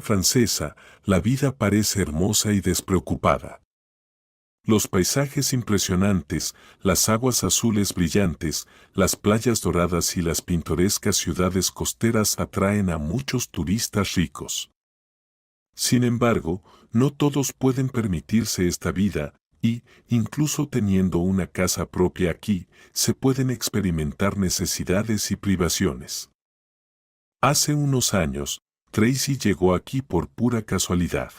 francesa, la vida parece hermosa y despreocupada. Los paisajes impresionantes, las aguas azules brillantes, las playas doradas y las pintorescas ciudades costeras atraen a muchos turistas ricos. Sin embargo, no todos pueden permitirse esta vida, y, incluso teniendo una casa propia aquí, se pueden experimentar necesidades y privaciones. Hace unos años, Tracy llegó aquí por pura casualidad.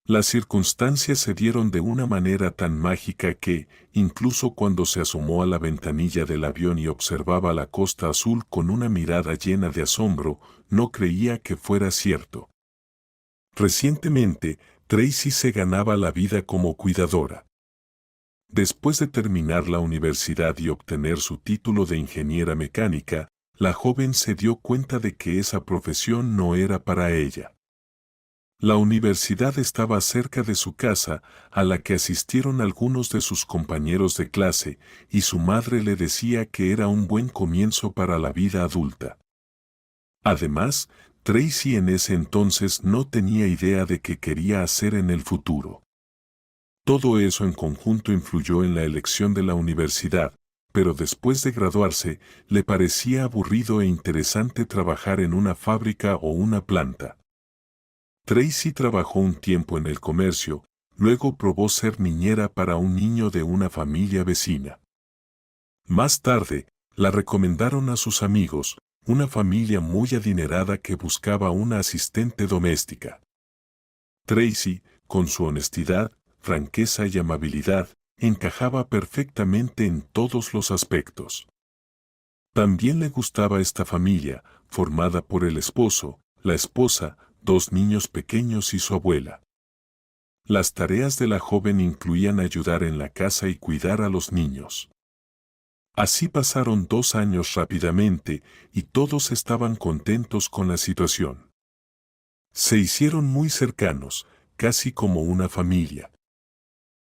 Las circunstancias se dieron de una manera tan mágica que, incluso cuando se asomó a la ventanilla del avión y observaba la costa azul con una mirada llena de asombro, no creía que fuera cierto. Recientemente, Tracy se ganaba la vida como cuidadora. Después de terminar la universidad y obtener su título de ingeniera mecánica, la joven se dio cuenta de que esa profesión no era para ella. La universidad estaba cerca de su casa, a la que asistieron algunos de sus compañeros de clase, y su madre le decía que era un buen comienzo para la vida adulta. Además, Tracy en ese entonces no tenía idea de qué quería hacer en el futuro. Todo eso en conjunto influyó en la elección de la universidad, pero después de graduarse, le parecía aburrido e interesante trabajar en una fábrica o una planta. Tracy trabajó un tiempo en el comercio, luego probó ser niñera para un niño de una familia vecina. Más tarde, la recomendaron a sus amigos, una familia muy adinerada que buscaba una asistente doméstica. Tracy, con su honestidad, franqueza y amabilidad, encajaba perfectamente en todos los aspectos. También le gustaba esta familia, formada por el esposo, la esposa, 2 niños pequeños y su abuela. Las tareas de la joven incluían ayudar en la casa y cuidar a los niños. Así pasaron 2 años rápidamente y todos estaban contentos con la situación. Se hicieron muy cercanos, casi como una familia.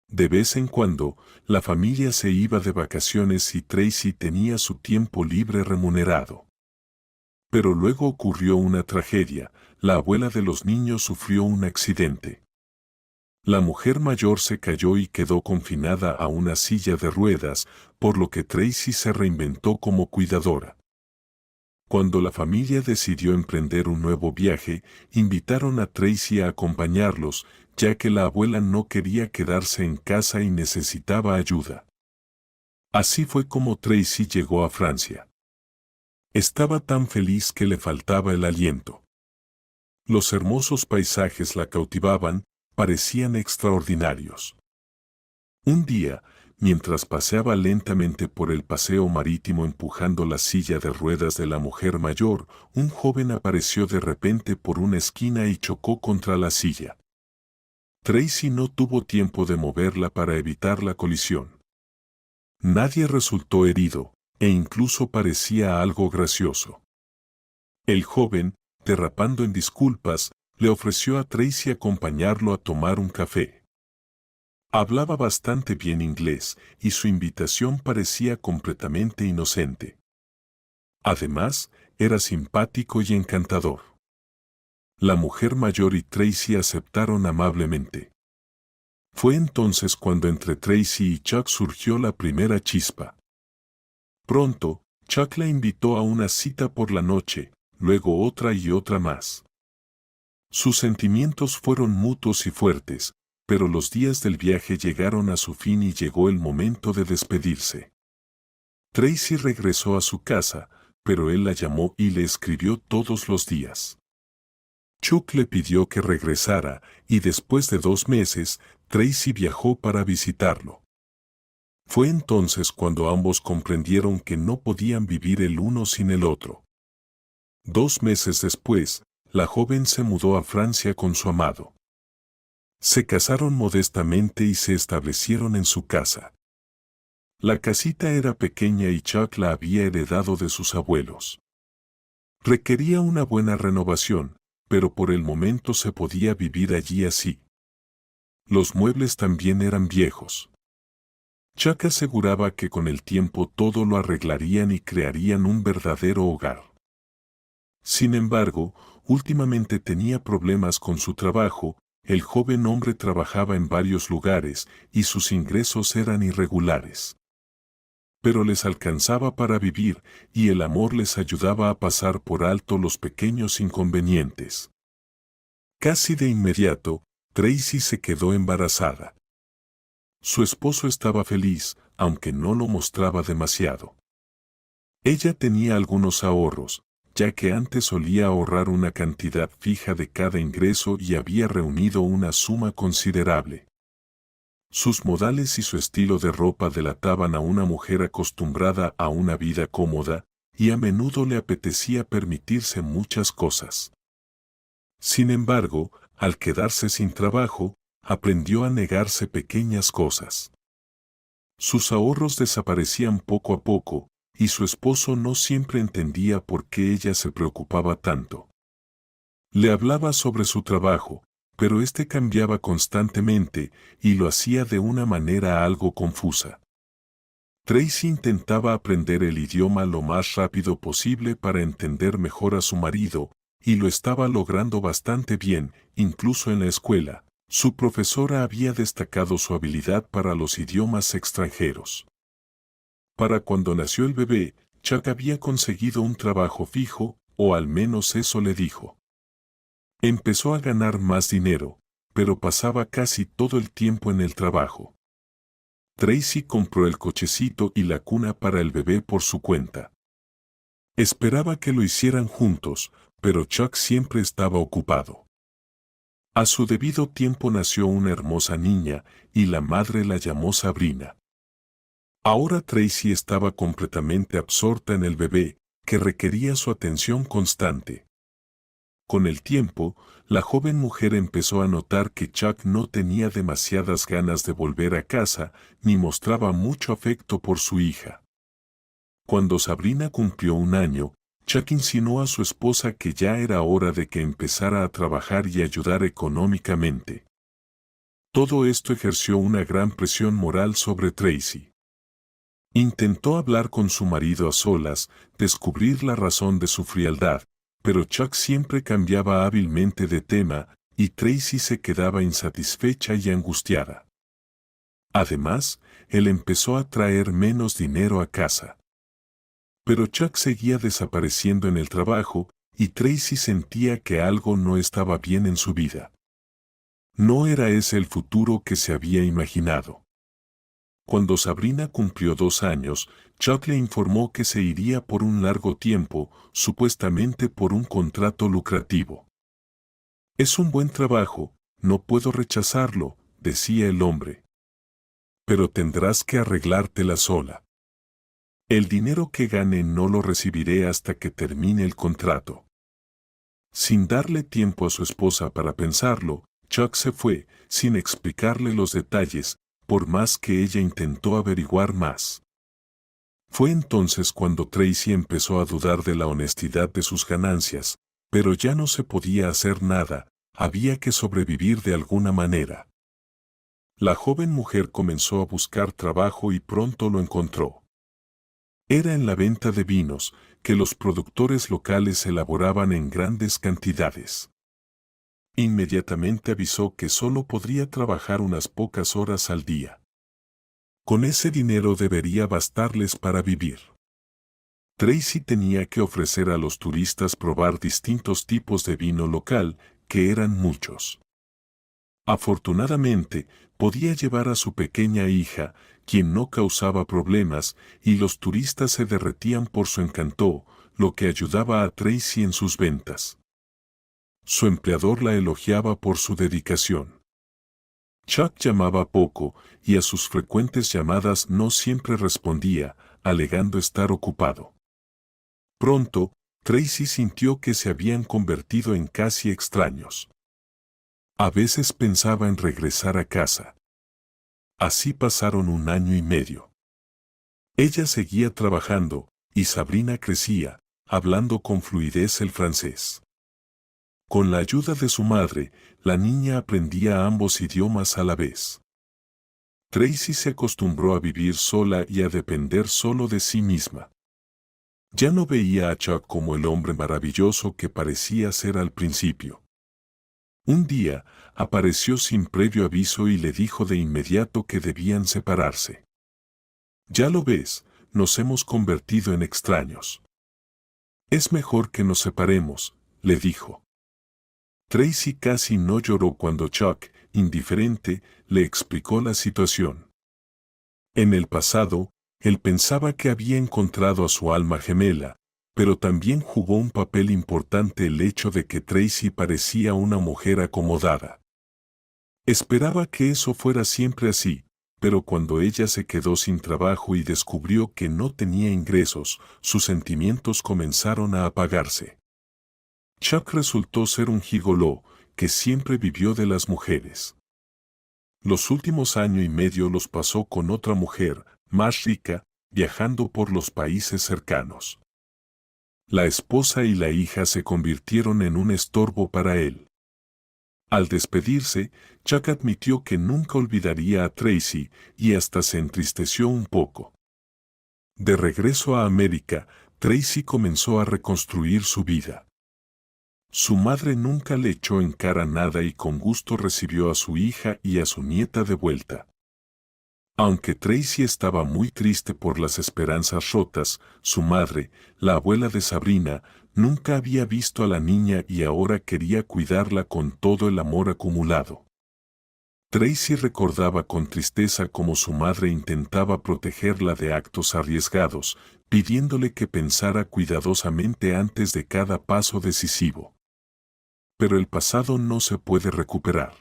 De vez en cuando, la familia se iba de vacaciones y Tracy tenía su tiempo libre remunerado. Pero luego ocurrió una tragedia, la abuela de los niños sufrió un accidente. La mujer mayor se cayó y quedó confinada a una silla de ruedas, por lo que Tracy se reinventó como cuidadora. Cuando la familia decidió emprender un nuevo viaje, invitaron a Tracy a acompañarlos, ya que la abuela no quería quedarse en casa y necesitaba ayuda. Así fue como Tracy llegó a Francia. Estaba tan feliz que le faltaba el aliento. Los hermosos paisajes la cautivaban, parecían extraordinarios. Un día, mientras paseaba lentamente por el paseo marítimo empujando la silla de ruedas de la mujer mayor, un joven apareció de repente por una esquina y chocó contra la silla. Tracy no tuvo tiempo de moverla para evitar la colisión. Nadie resultó herido, e incluso parecía algo gracioso. El joven, derrapando en disculpas, le ofreció a Tracy acompañarlo a tomar un café. Hablaba bastante bien inglés y su invitación parecía completamente inocente. Además, era simpático y encantador. La mujer mayor y Tracy aceptaron amablemente. Fue entonces cuando entre Tracy y Chuck surgió la primera chispa. Pronto, Chuck la invitó a una cita por la noche, luego otra y otra más. Sus sentimientos fueron mutuos y fuertes, pero los días del viaje llegaron a su fin y llegó el momento de despedirse. Tracy regresó a su casa, pero él la llamó y le escribió todos los días. Chuck le pidió que regresara, y después de 2 meses, Tracy viajó para visitarlo. Fue entonces cuando ambos comprendieron que no podían vivir el uno sin el otro. 2 meses después, la joven se mudó a Francia con su amado. Se casaron modestamente y se establecieron en su casa. La casita era pequeña y Chuck la había heredado de sus abuelos. Requería una buena renovación, pero por el momento se podía vivir allí así. Los muebles también eran viejos. Chuck aseguraba que con el tiempo todo lo arreglarían y crearían un verdadero hogar. Sin embargo, últimamente tenía problemas con su trabajo. El joven hombre trabajaba en varios lugares y sus ingresos eran irregulares. Pero les alcanzaba para vivir y el amor les ayudaba a pasar por alto los pequeños inconvenientes. Casi de inmediato, Tracy se quedó embarazada. Su esposo estaba feliz, aunque no lo mostraba demasiado. Ella tenía algunos ahorros, ya que antes solía ahorrar una cantidad fija de cada ingreso y había reunido una suma considerable. Sus modales y su estilo de ropa delataban a una mujer acostumbrada a una vida cómoda, y a menudo le apetecía permitirse muchas cosas. Sin embargo, al quedarse sin trabajo, aprendió a negarse pequeñas cosas. Sus ahorros desaparecían poco a poco, y su esposo no siempre entendía por qué ella se preocupaba tanto. Le hablaba sobre su trabajo, pero este cambiaba constantemente y lo hacía de una manera algo confusa. Tracy intentaba aprender el idioma lo más rápido posible para entender mejor a su marido, y lo estaba logrando bastante bien, incluso en la escuela. Su profesora había destacado su habilidad para los idiomas extranjeros. Para cuando nació el bebé, Chuck había conseguido un trabajo fijo, o al menos eso le dijo. Empezó a ganar más dinero, pero pasaba casi todo el tiempo en el trabajo. Tracy compró el cochecito y la cuna para el bebé por su cuenta. Esperaba que lo hicieran juntos, pero Chuck siempre estaba ocupado. A su debido tiempo nació una hermosa niña, y la madre la llamó Sabrina. Ahora Tracy estaba completamente absorta en el bebé, que requería su atención constante. Con el tiempo, la joven mujer empezó a notar que Chuck no tenía demasiadas ganas de volver a casa, ni mostraba mucho afecto por su hija. Cuando Sabrina cumplió 1 año, Chuck insinuó a su esposa que ya era hora de que empezara a trabajar y ayudar económicamente. Todo esto ejerció una gran presión moral sobre Tracy. Intentó hablar con su marido a solas, descubrir la razón de su frialdad, pero Chuck siempre cambiaba hábilmente de tema, y Tracy se quedaba insatisfecha y angustiada. Además, él empezó a traer menos dinero a casa. Pero Chuck seguía desapareciendo en el trabajo, y Tracy sentía que algo no estaba bien en su vida. No era ese el futuro que se había imaginado. Cuando Sabrina cumplió 2 años, Chuck le informó que se iría por un largo tiempo, supuestamente por un contrato lucrativo. «Es un buen trabajo, no puedo rechazarlo», decía el hombre. «Pero tendrás que arreglártela sola. El dinero que gane no lo recibiré hasta que termine el contrato». Sin darle tiempo a su esposa para pensarlo, Chuck se fue, sin explicarle los detalles, por más que ella intentó averiguar más. Fue entonces cuando Tracy empezó a dudar de la honestidad de sus ganancias, pero ya no se podía hacer nada, había que sobrevivir de alguna manera. La joven mujer comenzó a buscar trabajo y pronto lo encontró. Era en la venta de vinos, que los productores locales elaboraban en grandes cantidades. Inmediatamente avisó que solo podría trabajar unas pocas horas al día. Con ese dinero debería bastarles para vivir. Tracy tenía que ofrecer a los turistas probar distintos tipos de vino local, que eran muchos. Afortunadamente, podía llevar a su pequeña hija, quien no causaba problemas, y los turistas se derretían por su encanto, lo que ayudaba a Tracy en sus ventas. Su empleador la elogiaba por su dedicación. Chuck llamaba poco, y a sus frecuentes llamadas no siempre respondía, alegando estar ocupado. Pronto, Tracy sintió que se habían convertido en casi extraños. A veces pensaba en regresar a casa. Así pasaron 1 año y medio. Ella seguía trabajando, y Sabrina crecía, hablando con fluidez el francés. Con la ayuda de su madre, la niña aprendía ambos idiomas a la vez. Tracy se acostumbró a vivir sola y a depender solo de sí misma. Ya no veía a Chuck como el hombre maravilloso que parecía ser al principio. Un día, apareció sin previo aviso y le dijo de inmediato que debían separarse. Ya lo ves, nos hemos convertido en extraños. Es mejor que nos separemos, le dijo. Tracy casi no lloró cuando Chuck, indiferente, le explicó la situación. En el pasado, él pensaba que había encontrado a su alma gemela, pero también jugó un papel importante el hecho de que Tracy parecía una mujer acomodada. Esperaba que eso fuera siempre así, pero cuando ella se quedó sin trabajo y descubrió que no tenía ingresos, sus sentimientos comenzaron a apagarse. Chuck resultó ser un gigoló, que siempre vivió de las mujeres. Los últimos año y medio los pasó con otra mujer, más rica, viajando por los países cercanos. La esposa y la hija se convirtieron en un estorbo para él. Al despedirse, Chuck admitió que nunca olvidaría a Tracy y hasta se entristeció un poco. De regreso a América, Tracy comenzó a reconstruir su vida. Su madre nunca le echó en cara nada y con gusto recibió a su hija y a su nieta de vuelta. Aunque Tracy estaba muy triste por las esperanzas rotas, su madre, la abuela de Sabrina, nunca había visto a la niña y ahora quería cuidarla con todo el amor acumulado. Tracy recordaba con tristeza cómo su madre intentaba protegerla de actos arriesgados, pidiéndole que pensara cuidadosamente antes de cada paso decisivo. Pero el pasado no se puede recuperar.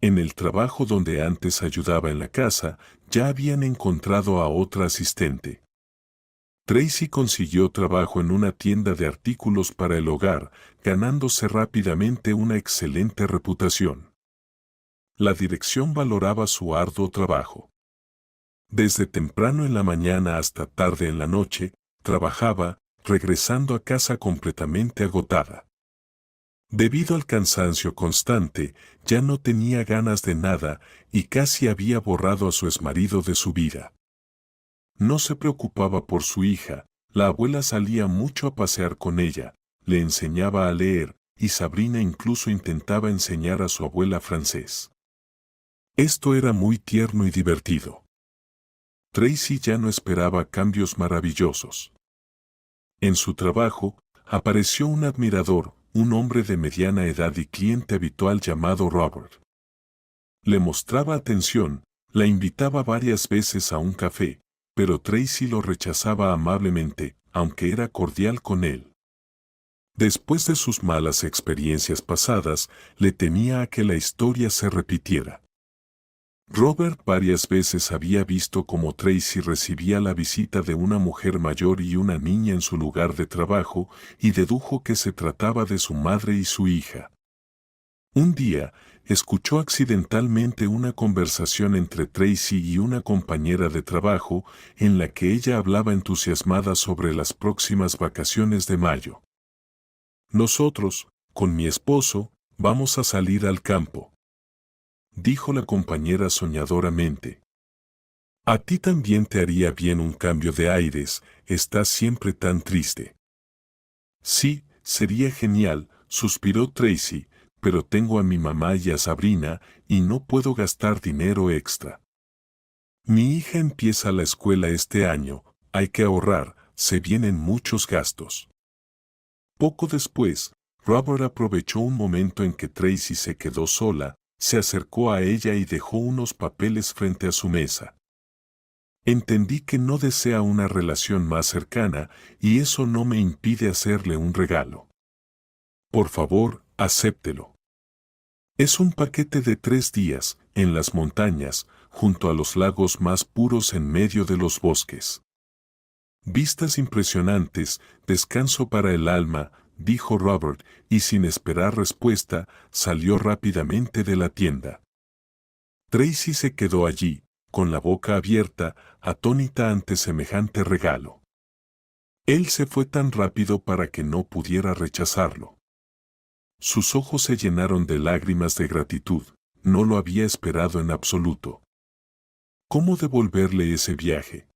En el trabajo donde antes ayudaba en la casa, ya habían encontrado a otra asistente. Tracy consiguió trabajo en una tienda de artículos para el hogar, ganándose rápidamente una excelente reputación. La dirección valoraba su arduo trabajo. Desde temprano en la mañana hasta tarde en la noche, trabajaba, regresando a casa completamente agotada. Debido al cansancio constante, ya no tenía ganas de nada y casi había borrado a su exmarido de su vida. No se preocupaba por su hija, la abuela salía mucho a pasear con ella, le enseñaba a leer, y Sabrina incluso intentaba enseñar a su abuela francés. Esto era muy tierno y divertido. Tracy ya no esperaba cambios maravillosos. En su trabajo, apareció un admirador, un hombre de mediana edad y cliente habitual llamado Robert. Le mostraba atención, la invitaba varias veces a un café, pero Tracy lo rechazaba amablemente, aunque era cordial con él. Después de sus malas experiencias pasadas, le temía a que la historia se repitiera. Robert varias veces había visto cómo Tracy recibía la visita de una mujer mayor y una niña en su lugar de trabajo y dedujo que se trataba de su madre y su hija. Un día, escuchó accidentalmente una conversación entre Tracy y una compañera de trabajo en la que ella hablaba entusiasmada sobre las próximas vacaciones de mayo. Nosotros, con mi esposo, vamos a salir al campo, dijo la compañera soñadoramente. A ti también te haría bien un cambio de aires, estás siempre tan triste. Sí, sería genial, suspiró Tracy, pero tengo a mi mamá y a Sabrina, y no puedo gastar dinero extra. Mi hija empieza la escuela este año, hay que ahorrar, se vienen muchos gastos. Poco después, Robert aprovechó un momento en que Tracy se quedó sola, se acercó a ella y dejó unos papeles frente a su mesa. Entendí que no desea una relación más cercana y eso no me impide hacerle un regalo. Por favor, acéptelo. Es un paquete de 3 días, en las montañas, junto a los lagos más puros en medio de los bosques. Vistas impresionantes, descanso para el alma, dijo Robert, y sin esperar respuesta, salió rápidamente de la tienda. Tracy se quedó allí, con la boca abierta, atónita ante semejante regalo. Él se fue tan rápido para que no pudiera rechazarlo. Sus ojos se llenaron de lágrimas de gratitud, no lo había esperado en absoluto. ¿Cómo devolverle ese viaje?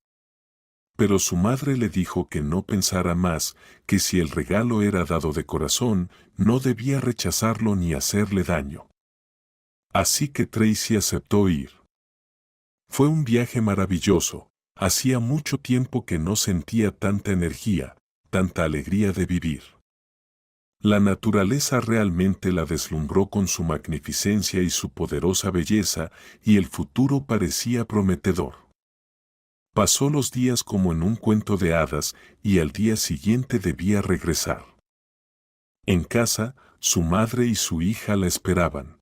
pero su madre le dijo que no pensara más, que si el regalo era dado de corazón, no debía rechazarlo ni hacerle daño. Así que Tracy aceptó ir. Fue un viaje maravilloso, hacía mucho tiempo que no sentía tanta energía, tanta alegría de vivir. La naturaleza realmente la deslumbró con su magnificencia y su poderosa belleza, y el futuro parecía prometedor. Pasó los días como en un cuento de hadas, y al día siguiente debía regresar. En casa, su madre y su hija la esperaban.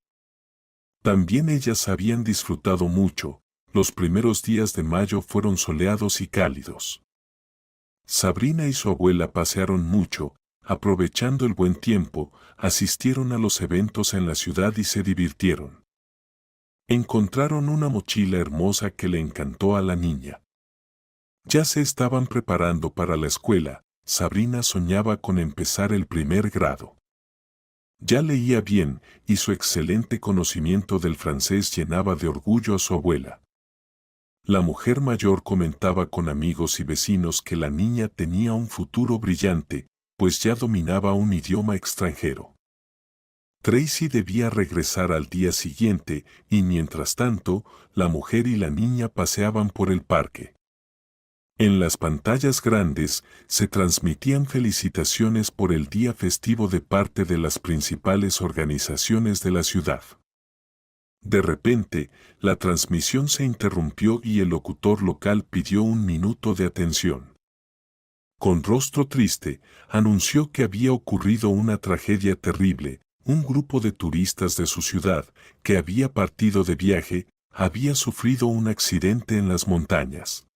También ellas habían disfrutado mucho, los primeros días de mayo fueron soleados y cálidos. Sabrina y su abuela pasearon mucho, aprovechando el buen tiempo, asistieron a los eventos en la ciudad y se divirtieron. Encontraron una mochila hermosa que le encantó a la niña. Ya se estaban preparando para la escuela, Sabrina soñaba con empezar el primer grado. Ya leía bien, y su excelente conocimiento del francés llenaba de orgullo a su abuela. La mujer mayor comentaba con amigos y vecinos que la niña tenía un futuro brillante, pues ya dominaba un idioma extranjero. Tracy debía regresar al día siguiente, y mientras tanto, la mujer y la niña paseaban por el parque. En las pantallas grandes se transmitían felicitaciones por el día festivo de parte de las principales organizaciones de la ciudad. De repente, la transmisión se interrumpió y el locutor local pidió un minuto de atención. Con rostro triste, anunció que había ocurrido una tragedia terrible. Un grupo de turistas de su ciudad, que había partido de viaje, había sufrido un accidente en las montañas.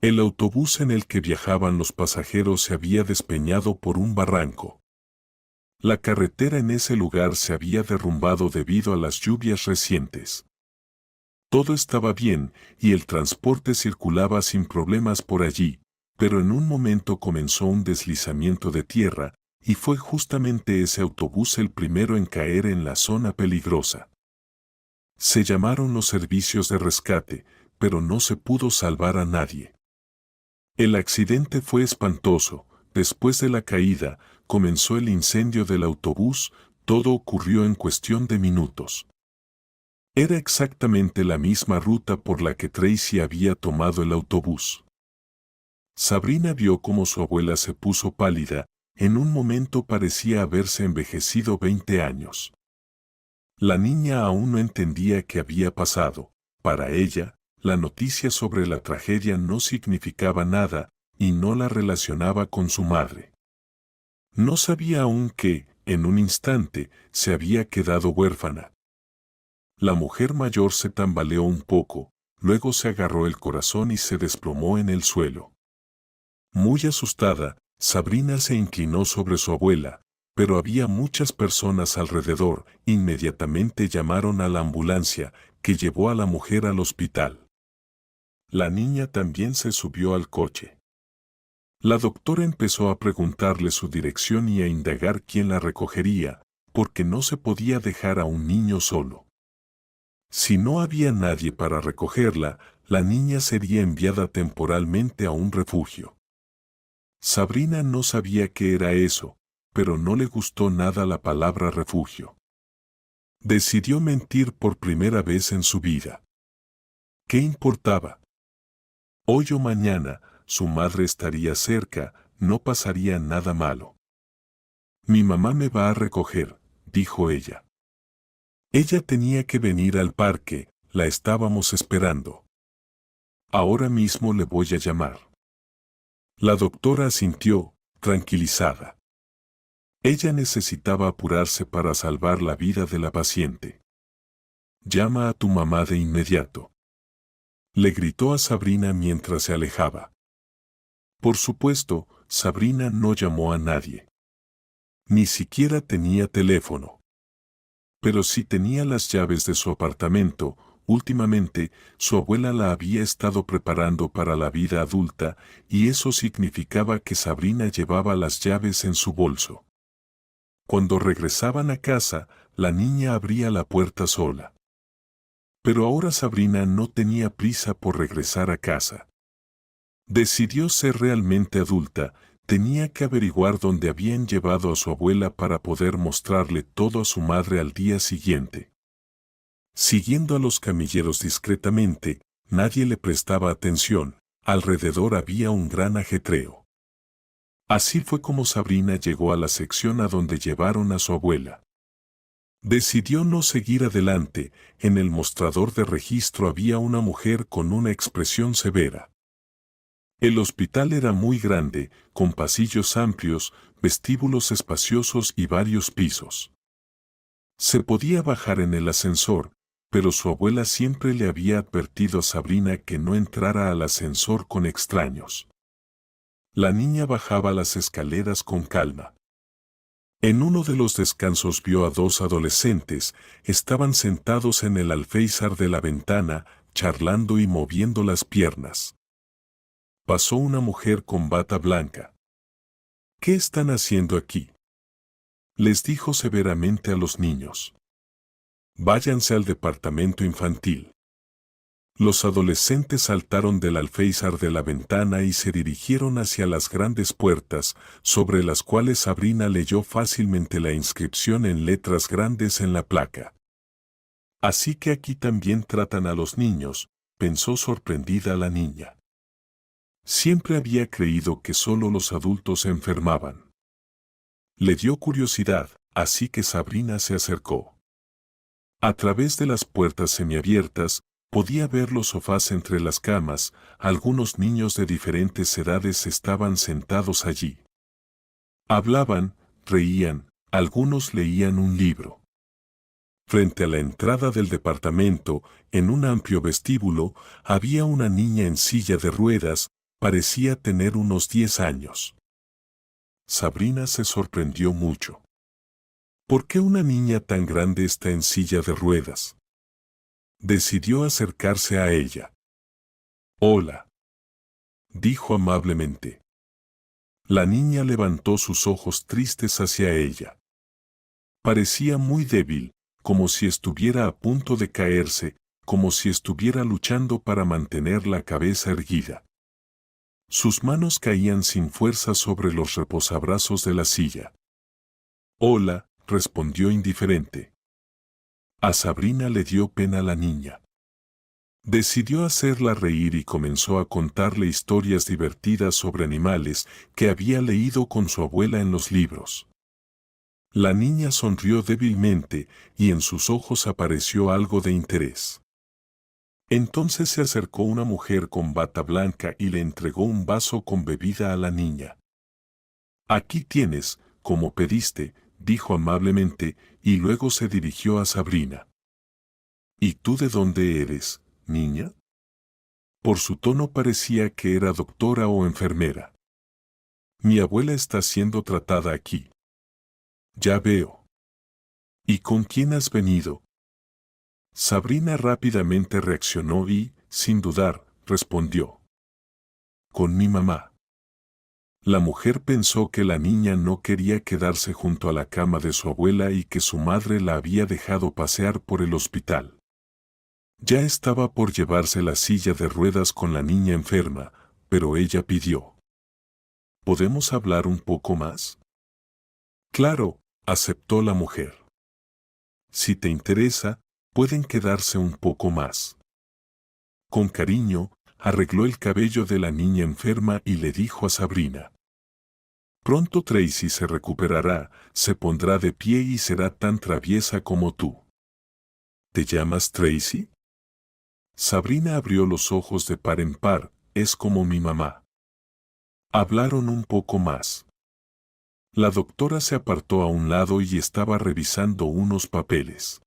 El autobús en el que viajaban los pasajeros se había despeñado por un barranco. La carretera en ese lugar se había derrumbado debido a las lluvias recientes. Todo estaba bien y el transporte circulaba sin problemas por allí, pero en un momento comenzó un deslizamiento de tierra, y fue justamente ese autobús el primero en caer en la zona peligrosa. Se llamaron los servicios de rescate, pero no se pudo salvar a nadie. El accidente fue espantoso. Después de la caída, comenzó el incendio del autobús. Todo ocurrió en cuestión de minutos. Era exactamente la misma ruta por la que Tracy había tomado el autobús. Sabrina vio cómo su abuela se puso pálida, en un momento parecía haberse envejecido 20 años. La niña aún no entendía qué había pasado. Para ella, la noticia sobre la tragedia no significaba nada, y no la relacionaba con su madre. No sabía aún que, en un instante, se había quedado huérfana. La mujer mayor se tambaleó un poco, luego se agarró el corazón y se desplomó en el suelo. Muy asustada, Sabrina se inclinó sobre su abuela, pero había muchas personas alrededor. Inmediatamente llamaron a la ambulancia, que llevó a la mujer al hospital. La niña también se subió al coche. La doctora empezó a preguntarle su dirección y a indagar quién la recogería, porque no se podía dejar a un niño solo. Si no había nadie para recogerla, la niña sería enviada temporalmente a un refugio. Sabrina no sabía qué era eso, pero no le gustó nada la palabra refugio. Decidió mentir por primera vez en su vida. ¿Qué importaba? Hoy o mañana, su madre estaría cerca, no pasaría nada malo. Mi mamá me va a recoger, dijo ella. Ella tenía que venir al parque, la estábamos esperando. Ahora mismo le voy a llamar. La doctora asintió, tranquilizada. Ella necesitaba apurarse para salvar la vida de la paciente. Llama a tu mamá de inmediato. Le gritó a Sabrina mientras se alejaba. Por supuesto, Sabrina no llamó a nadie. Ni siquiera tenía teléfono. Pero sí tenía las llaves de su apartamento. Últimamente, su abuela la había estado preparando para la vida adulta, y eso significaba que Sabrina llevaba las llaves en su bolso. Cuando regresaban a casa, la niña abría la puerta sola. Pero ahora Sabrina no tenía prisa por regresar a casa. Decidió ser realmente adulta, tenía que averiguar dónde habían llevado a su abuela para poder mostrarle todo a su madre al día siguiente. Siguiendo a los camilleros discretamente, nadie le prestaba atención, alrededor había un gran ajetreo. Así fue como Sabrina llegó a la sección a donde llevaron a su abuela. Decidió no seguir adelante, en el mostrador de registro había una mujer con una expresión severa. El hospital era muy grande, con pasillos amplios, vestíbulos espaciosos y varios pisos. Se podía bajar en el ascensor, pero su abuela siempre le había advertido a Sabrina que no entrara al ascensor con extraños. La niña bajaba las escaleras con calma. En uno de los descansos vio a dos adolescentes, estaban sentados en el alféizar de la ventana, charlando y moviendo las piernas. Pasó una mujer con bata blanca. ¿Qué están haciendo aquí?, les dijo severamente a los niños. Váyanse al departamento infantil. Los adolescentes saltaron del alféizar de la ventana y se dirigieron hacia las grandes puertas, sobre las cuales Sabrina leyó fácilmente la inscripción en letras grandes en la placa. Así que aquí también tratan a los niños, pensó sorprendida la niña. Siempre había creído que solo los adultos se enfermaban. Le dio curiosidad, así que Sabrina se acercó. A través de las puertas semiabiertas, podía ver los sofás entre las camas, algunos niños de diferentes edades estaban sentados allí. Hablaban, reían, algunos leían un libro. Frente a la entrada del departamento, en un amplio vestíbulo, había una niña en silla de ruedas, parecía tener unos 10 años. Sabrina se sorprendió mucho. ¿Por qué una niña tan grande está en silla de ruedas? Decidió acercarse a ella. Hola, dijo amablemente. La niña levantó sus ojos tristes hacia ella. Parecía muy débil, como si estuviera a punto de caerse, como si estuviera luchando para mantener la cabeza erguida. Sus manos caían sin fuerza sobre los reposabrazos de la silla. Hola, respondió indiferente. A Sabrina le dio pena la niña. Decidió hacerla reír y comenzó a contarle historias divertidas sobre animales que había leído con su abuela en los libros. La niña sonrió débilmente y en sus ojos apareció algo de interés. Entonces se acercó una mujer con bata blanca y le entregó un vaso con bebida a la niña. Aquí tienes, como pediste, dijo amablemente, y luego se dirigió a Sabrina. ¿Y tú de dónde eres, niña? Por su tono parecía que era doctora o enfermera. Mi abuela está siendo tratada aquí. Ya veo. ¿Y con quién has venido? Sabrina rápidamente reaccionó y, sin dudar, respondió. Con mi mamá. La mujer pensó que la niña no quería quedarse junto a la cama de su abuela y que su madre la había dejado pasear por el hospital. Ya estaba por llevarse la silla de ruedas con la niña enferma, pero ella pidió. ¿Podemos hablar un poco más? Claro, aceptó la mujer. Si te interesa, pueden quedarse un poco más. Con cariño, arregló el cabello de la niña enferma y le dijo a Sabrina. Pronto Tracy se recuperará, se pondrá de pie y será tan traviesa como tú. ¿Te llamas Tracy? Sabrina abrió los ojos de par en par, es como mi mamá. Hablaron un poco más. La doctora se apartó a un lado y estaba revisando unos papeles.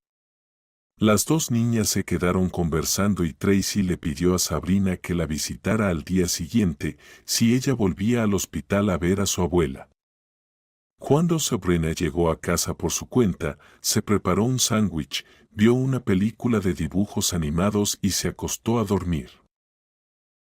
Las dos niñas se quedaron conversando y Tracy le pidió a Sabrina que la visitara al día siguiente, si ella volvía al hospital a ver a su abuela. Cuando Sabrina llegó a casa por su cuenta, se preparó un sándwich, vio una película de dibujos animados y se acostó a dormir.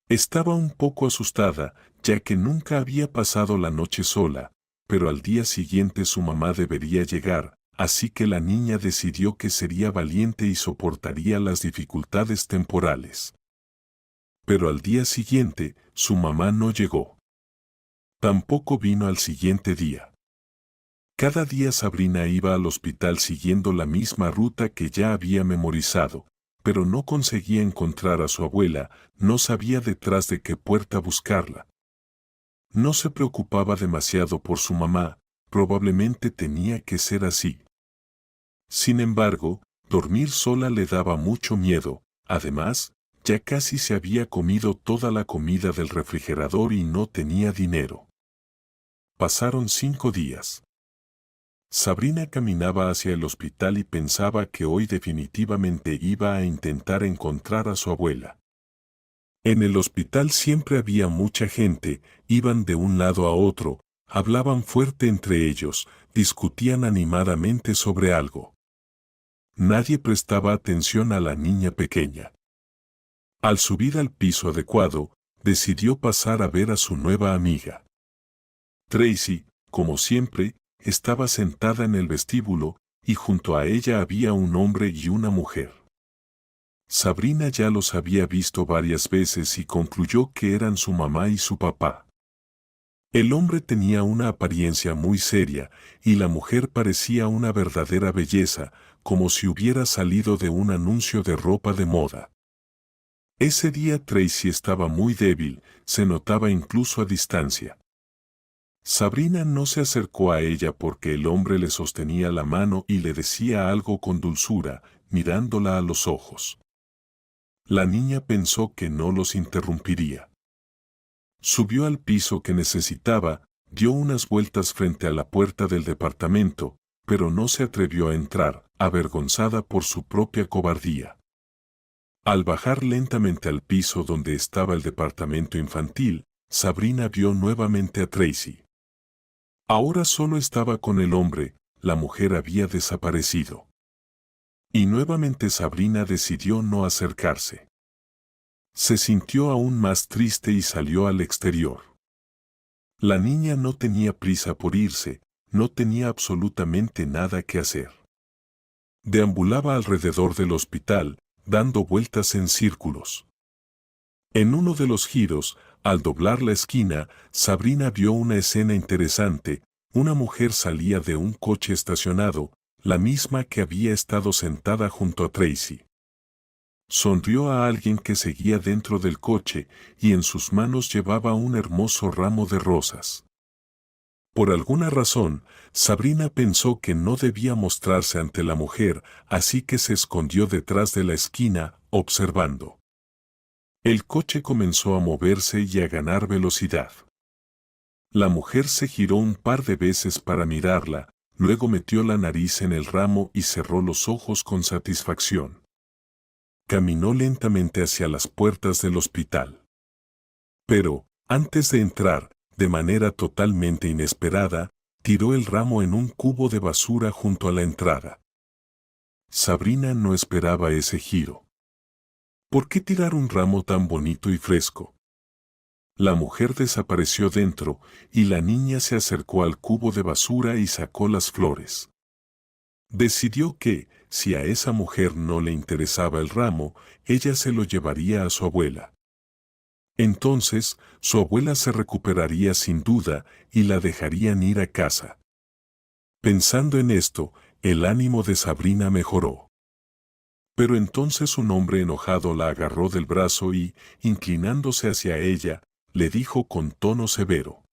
Estaba un poco asustada, ya que nunca había pasado la noche sola, pero al día siguiente su mamá debería llegar, así que la niña decidió que sería valiente y soportaría las dificultades temporales. pero al día siguiente su mamá no llegó. Tampoco vino al siguiente día. Cada día Sabrina iba al hospital siguiendo la misma ruta que ya había memorizado, pero no conseguía encontrar a su abuela, no sabía detrás de qué puerta buscarla. No se preocupaba demasiado por su mamá, probablemente tenía que ser así. Sin embargo, dormir sola le daba mucho miedo, además, ya casi se había comido toda la comida del refrigerador y no tenía dinero. Pasaron 5 días. Sabrina caminaba hacia el hospital y pensaba que hoy definitivamente iba a intentar encontrar a su abuela. En el hospital siempre había mucha gente, iban de un lado a otro, hablaban fuerte entre ellos, discutían animadamente sobre algo. Nadie prestaba atención a la niña pequeña. Al subir al piso adecuado, decidió pasar a ver a su nueva amiga. Tracy, como siempre, estaba sentada en el vestíbulo, y junto a ella había un hombre y una mujer. Sabrina ya los había visto varias veces y concluyó que eran su mamá y su papá. El hombre tenía una apariencia muy seria, y la mujer parecía una verdadera belleza, como si hubiera salido de un anuncio de ropa de moda. Ese día Tracy estaba muy débil, se notaba incluso a distancia. Sabrina no se acercó a ella porque el hombre le sostenía la mano y le decía algo con dulzura, mirándola a los ojos. La niña pensó que no los interrumpiría. Subió al piso que necesitaba, dio unas vueltas frente a la puerta del departamento, pero no se atrevió a entrar, avergonzada por su propia cobardía. Al bajar lentamente al piso donde estaba el departamento infantil, Sabrina vio nuevamente a Tracy. Ahora solo estaba con el hombre, la mujer había desaparecido. Y nuevamente Sabrina decidió no acercarse. Se sintió aún más triste y salió al exterior. La niña no tenía prisa por irse, no tenía absolutamente nada que hacer. Deambulaba alrededor del hospital, dando vueltas en círculos. En uno de los giros, al doblar la esquina, Sabrina vio una escena interesante. Una mujer salía de un coche estacionado, la misma que había estado sentada junto a Tracy. Sonrió a alguien que seguía dentro del coche y en sus manos llevaba un hermoso ramo de rosas. Por alguna razón, Sabrina pensó que no debía mostrarse ante la mujer, así que se escondió detrás de la esquina, observando. El coche comenzó a moverse y a ganar velocidad. La mujer se giró un par de veces para mirarla, luego metió la nariz en el ramo y cerró los ojos con satisfacción. Caminó lentamente hacia las puertas del hospital. Pero, antes de entrar, de manera totalmente inesperada, tiró el ramo en un cubo de basura junto a la entrada. Sabrina no esperaba ese giro. ¿Por qué tirar un ramo tan bonito y fresco? La mujer desapareció dentro, y la niña se acercó al cubo de basura y sacó las flores. Decidió que, si a esa mujer no le interesaba el ramo, ella se lo llevaría a su abuela. Entonces, su abuela se recuperaría sin duda y la dejarían ir a casa. Pensando en esto, el ánimo de Sabrina mejoró. Pero entonces un hombre enojado la agarró del brazo y, inclinándose hacia ella, le dijo con tono severo: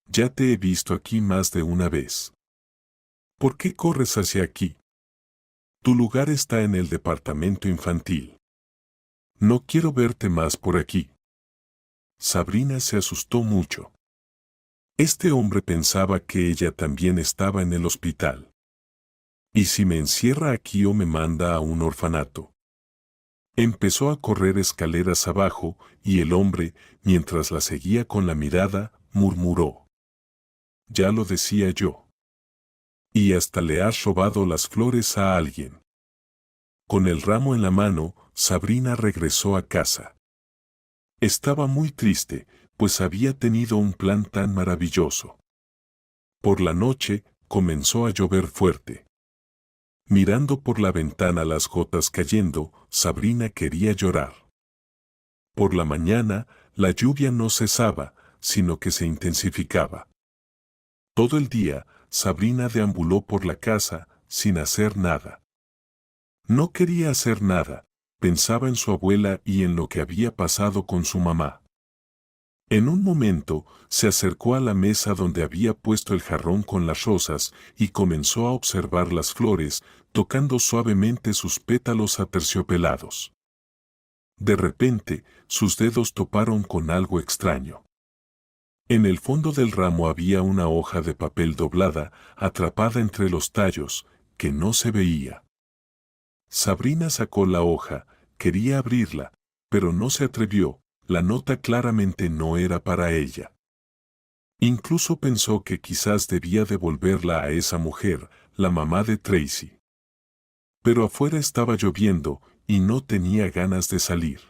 «Ya te he visto aquí más de una vez. ¿Por qué corres hacia aquí? Tu lugar está en el departamento infantil. No quiero verte más por aquí». Sabrina se asustó mucho. Este hombre pensaba que ella también estaba en el hospital. ¿Y si me encierra aquí o me manda a un orfanato? Empezó a correr escaleras abajo, y el hombre, mientras la seguía con la mirada, murmuró: «Ya lo decía yo. Y hasta le has robado las flores a alguien». Con el ramo en la mano, Sabrina regresó a casa. Estaba muy triste, pues había tenido un plan tan maravilloso. Por la noche, comenzó a llover fuerte. Mirando por la ventana las gotas cayendo, Sabrina quería llorar. Por la mañana, la lluvia no cesaba, sino que se intensificaba. Todo el día, Sabrina deambuló por la casa, sin hacer nada. No quería hacer nada, pensaba en su abuela y en lo que había pasado con su mamá. En un momento, se acercó a la mesa donde había puesto el jarrón con las rosas y comenzó a observar las flores, tocando suavemente sus pétalos aterciopelados. De repente, sus dedos toparon con algo extraño. En el fondo del ramo había una hoja de papel doblada, atrapada entre los tallos, que no se veía. Sabrina sacó la hoja, quería abrirla, pero no se atrevió, la nota claramente no era para ella. Incluso pensó que quizás debía devolverla a esa mujer, la mamá de Tracy. Pero afuera estaba lloviendo, y no tenía ganas de salir.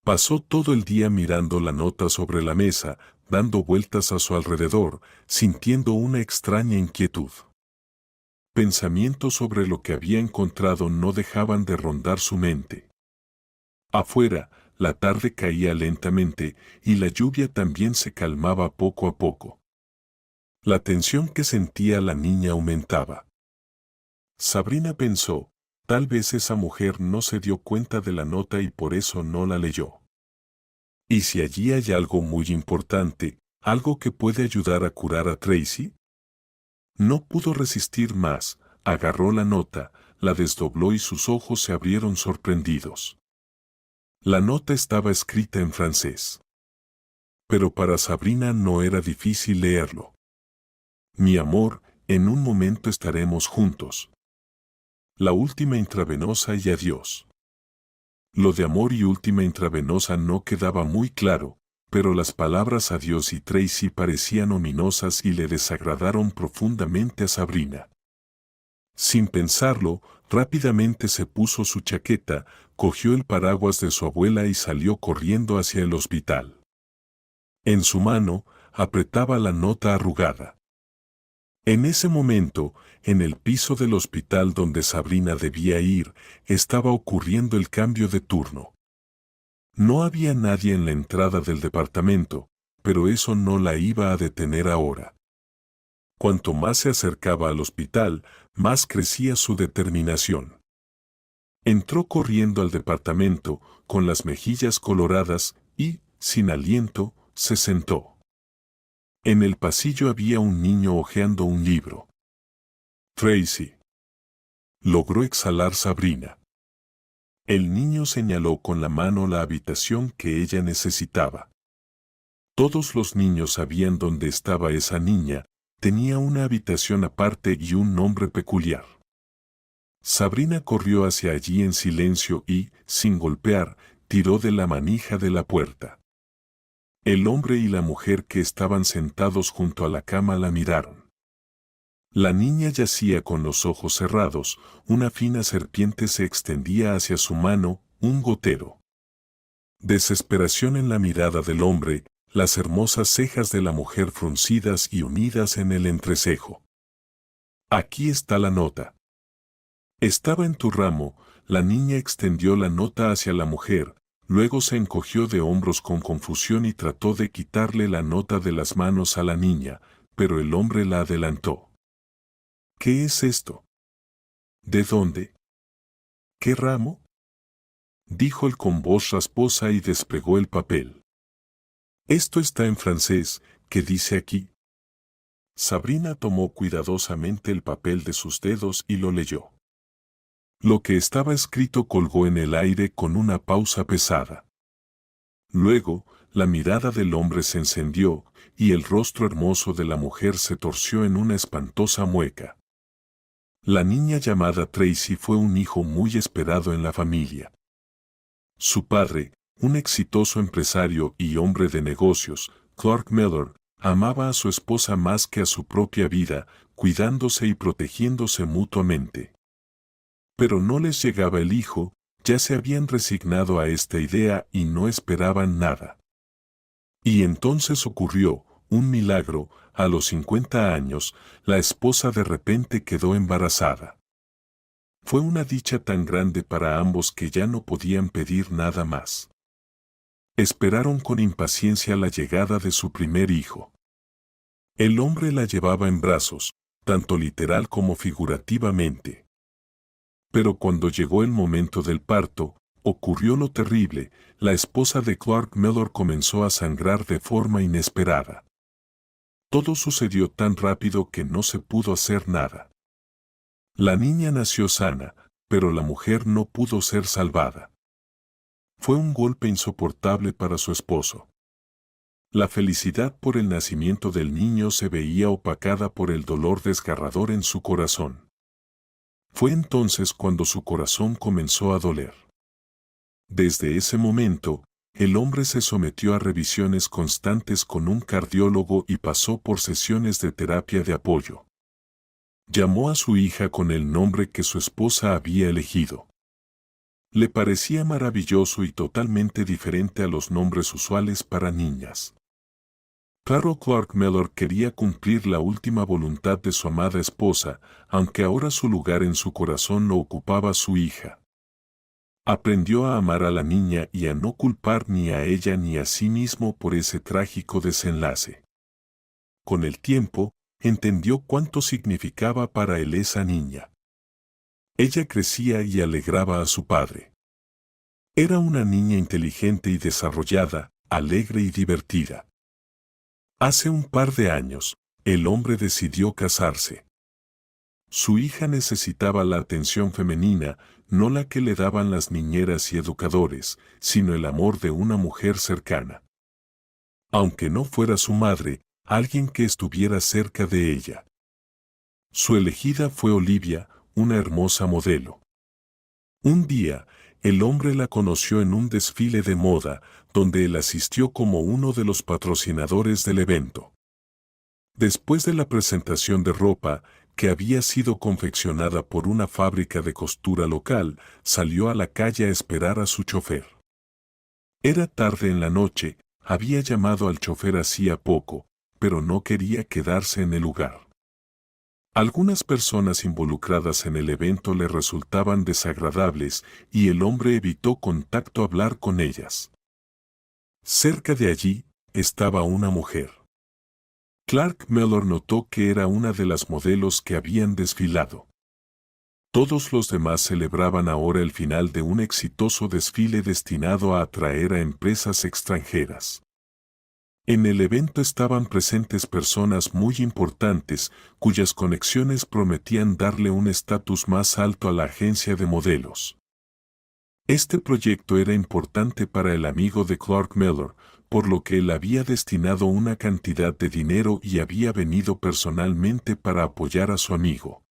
Pasó todo el día mirando la nota sobre la mesa, dando vueltas a su alrededor, sintiendo una extraña inquietud. Pensamientos sobre lo que había encontrado no dejaban de rondar su mente. Afuera, la tarde caía lentamente y la lluvia también se calmaba poco a poco. La tensión que sentía la niña aumentaba. Sabrina pensó, tal vez esa mujer no se dio cuenta de la nota y por eso no la leyó. ¿Y si allí hay algo muy importante, algo que puede ayudar a curar a Tracy? No pudo resistir más, agarró la nota, la desdobló y sus ojos se abrieron sorprendidos. La nota estaba escrita en francés. Pero para Sabrina no era difícil leerlo. Mi amor, en un momento estaremos juntos. La última intravenosa y adiós. Lo de amor y última intravenosa no quedaba muy claro, pero las palabras adiós y Tracy parecían ominosas y le desagradaron profundamente a Sabrina. Sin pensarlo, rápidamente se puso su chaqueta, cogió el paraguas de su abuela y salió corriendo hacia el hospital. En su mano, apretaba la nota arrugada. En ese momento, en el piso del hospital donde Sabrina debía ir, estaba ocurriendo el cambio de turno. No había nadie en la entrada del departamento, pero eso no la iba a detener ahora. Cuanto más se acercaba al hospital, más crecía su determinación. Entró corriendo al departamento, con las mejillas coloradas, y, sin aliento, se sentó. En el pasillo había un niño hojeando un libro. Tracy. Logró exhalar Sabrina. El niño señaló con la mano la habitación que ella necesitaba. Todos los niños sabían dónde estaba esa niña, tenía una habitación aparte y un nombre peculiar. Sabrina corrió hacia allí en silencio y, sin golpear, tiró de la manija de la puerta. El hombre y la mujer que estaban sentados junto a la cama la miraron. La niña yacía con los ojos cerrados, una fina serpiente se extendía hacia su mano, un gotero. Desesperación en la mirada del hombre, las hermosas cejas de la mujer fruncidas y unidas en el entrecejo. Aquí está la nota. Estaba en tu ramo, la niña extendió la nota hacia la mujer, luego se encogió de hombros con confusión y trató de quitarle la nota de las manos a la niña, pero el hombre la adelantó. ¿Qué es esto? ¿De dónde? ¿Qué ramo? Dijo él con voz rasposa y despegó el papel. Esto está en francés, ¿qué dice aquí? Sabrina tomó cuidadosamente el papel de sus dedos y lo leyó. Lo que estaba escrito colgó en el aire con una pausa pesada. Luego, la mirada del hombre se encendió, y el rostro hermoso de la mujer se torció en una espantosa mueca. La niña llamada Tracy fue un hijo muy esperado en la familia. Su padre, un exitoso empresario y hombre de negocios, Clark Miller, amaba a su esposa más que a su propia vida, cuidándose y protegiéndose mutuamente. Pero no les llegaba el hijo, ya se habían resignado a esta idea y no esperaban nada. Y entonces ocurrió, un milagro, a los 50 años, la esposa de repente quedó embarazada. Fue una dicha tan grande para ambos que ya no podían pedir nada más. Esperaron con impaciencia la llegada de su primer hijo. El hombre la llevaba en brazos, tanto literal como figurativamente. Pero cuando llegó el momento del parto, ocurrió lo terrible: la esposa de Clark Mellor comenzó a sangrar de forma inesperada. Todo sucedió tan rápido que no se pudo hacer nada. La niña nació sana, pero la mujer no pudo ser salvada. Fue un golpe insoportable para su esposo. La felicidad por el nacimiento del niño se veía opacada por el dolor desgarrador en su corazón. Fue entonces cuando su corazón comenzó a doler. Desde ese momento, el hombre se sometió a revisiones constantes con un cardiólogo y pasó por sesiones de terapia de apoyo. Llamó a su hija con el nombre que su esposa había elegido. Le parecía maravilloso y totalmente diferente a los nombres usuales para niñas. Claro, Clark Mellor quería cumplir la última voluntad de su amada esposa, aunque ahora su lugar en su corazón lo ocupaba su hija. Aprendió a amar a la niña y a no culpar ni a ella ni a sí mismo por ese trágico desenlace. Con el tiempo, entendió cuánto significaba para él esa niña. Ella crecía y alegraba a su padre. Era una niña inteligente y desarrollada, alegre y divertida. Hace un par de años, el hombre decidió casarse. Su hija necesitaba la atención femenina, no la que le daban las niñeras y educadores, sino el amor de una mujer cercana. Aunque no fuera su madre, alguien que estuviera cerca de ella. Su elegida fue Olivia, una hermosa modelo. Un día, el hombre la conoció en un desfile de moda, donde él asistió como uno de los patrocinadores del evento. Después de la presentación de ropa, que había sido confeccionada por una fábrica de costura local, salió a la calle a esperar a su chofer. Era tarde en la noche, había llamado al chofer hacía poco, pero no quería quedarse en el lugar. Algunas personas involucradas en el evento le resultaban desagradables y el hombre evitó contacto hablar con ellas. Cerca de allí, estaba una mujer. Clark Mellor notó que era una de las modelos que habían desfilado. Todos los demás celebraban ahora el final de un exitoso desfile destinado a atraer a empresas extranjeras. En el evento estaban presentes personas muy importantes, cuyas conexiones prometían darle un estatus más alto a la agencia de modelos. Este proyecto era importante para el amigo de Clark Mellor, por lo que él había destinado una cantidad de dinero y había venido personalmente para apoyar a su amigo.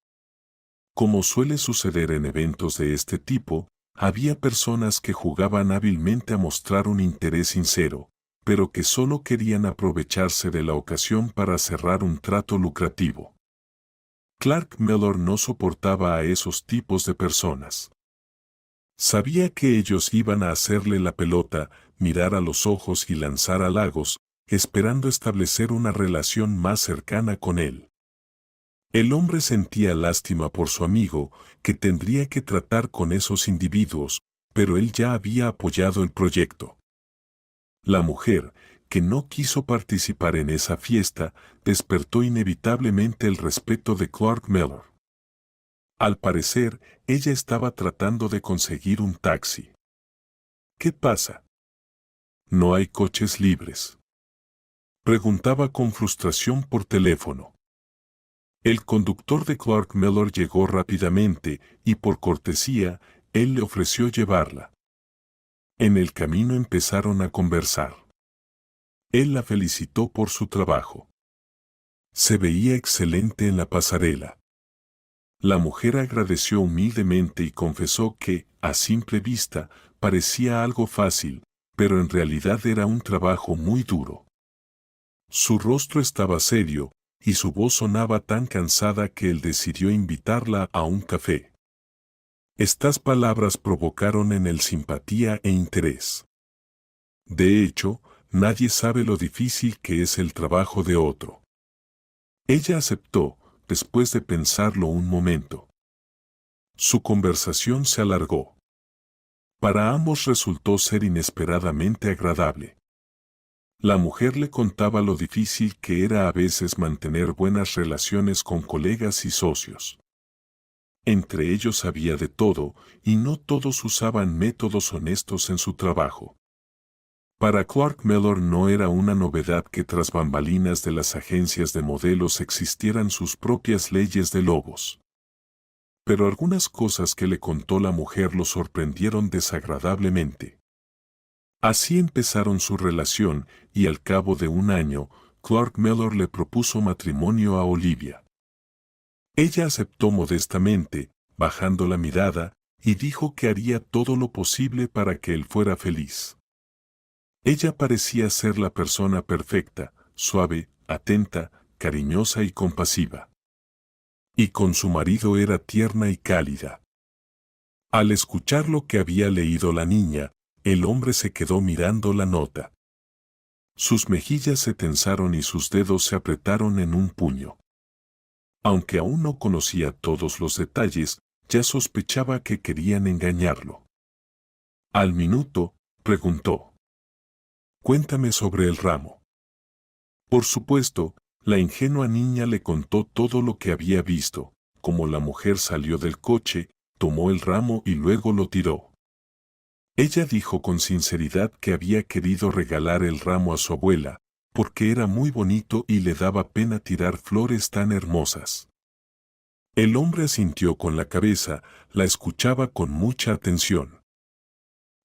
Como suele suceder en eventos de este tipo, había personas que jugaban hábilmente a mostrar un interés sincero, pero que solo querían aprovecharse de la ocasión para cerrar un trato lucrativo. Clark Mellor no soportaba a esos tipos de personas. Sabía que ellos iban a hacerle la pelota, mirar a los ojos y lanzar halagos, esperando establecer una relación más cercana con él. El hombre sentía lástima por su amigo, que tendría que tratar con esos individuos, pero él ya había apoyado el proyecto. La mujer, que no quiso participar en esa fiesta, despertó inevitablemente el respeto de Clark Mellor. Al parecer, ella estaba tratando de conseguir un taxi. ¿Qué pasa? No hay coches libres. Preguntaba con frustración por teléfono. El conductor de Clark Mellor llegó rápidamente y por cortesía, él le ofreció llevarla. En el camino empezaron a conversar. Él la felicitó por su trabajo. Se veía excelente en la pasarela. La mujer agradeció humildemente y confesó que, a simple vista, parecía algo fácil, pero en realidad era un trabajo muy duro. Su rostro estaba serio, y su voz sonaba tan cansada que él decidió invitarla a un café. Estas palabras provocaron en él simpatía e interés. De hecho, nadie sabe lo difícil que es el trabajo de otro. Ella aceptó, después de pensarlo un momento. Su conversación se alargó. Para ambos resultó ser inesperadamente agradable. La mujer le contaba lo difícil que era a veces mantener buenas relaciones con colegas y socios. Entre ellos había de todo, y no todos usaban métodos honestos en su trabajo. Para Clark Mellor no era una novedad que tras bambalinas de las agencias de modelos existieran sus propias leyes de lobos. Pero algunas cosas que le contó la mujer lo sorprendieron desagradablemente. Así empezaron su relación, y al cabo de un año, Clark Mellor le propuso matrimonio a Olivia. Ella aceptó modestamente, bajando la mirada, y dijo que haría todo lo posible para que él fuera feliz. Ella parecía ser la persona perfecta, suave, atenta, cariñosa y compasiva. Y con su marido era tierna y cálida. Al escuchar lo que había leído la niña, el hombre se quedó mirando la nota. Sus mejillas se tensaron y sus dedos se apretaron en un puño. Aunque aún no conocía todos los detalles, ya sospechaba que querían engañarlo. Al minuto, preguntó: «Cuéntame sobre el ramo». Por supuesto, la ingenua niña le contó todo lo que había visto, como la mujer salió del coche, tomó el ramo y luego lo tiró. Ella dijo con sinceridad que había querido regalar el ramo a su abuela, porque era muy bonito y le daba pena tirar flores tan hermosas. El hombre asintió con la cabeza, la escuchaba con mucha atención.